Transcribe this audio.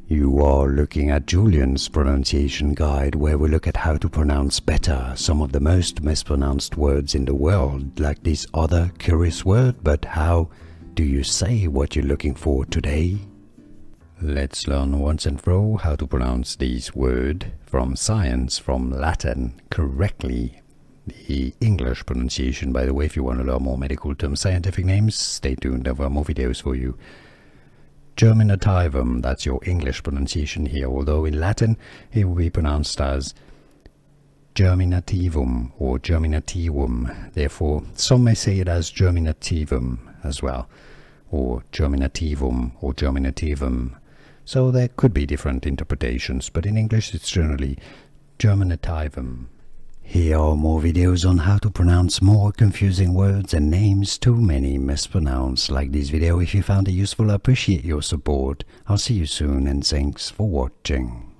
You are looking at Julian's pronunciation guide, where we look at how to pronounce better some of the most mispronounced words in the world, like this other curious word, but how do you say what you're looking for today? Let's learn once and for all how to pronounce this word from science, from Latin, correctly. The English pronunciation, by the way, if you want to learn more medical terms, scientific names, stay tuned, there are more videos for you. Germinativum, that's your English pronunciation here, although in Latin it will be pronounced as Germinativum or Germinativum. Therefore, some may say it as Germinativum as well, or Germinativum or Germinativum. So there could be different interpretations, but in English it's generally Germinativum. Here are more videos on how to pronounce more confusing words and names too many mispronounced. Like this video if you found it useful. I appreciate your support. I'll see you soon and thanks for watching.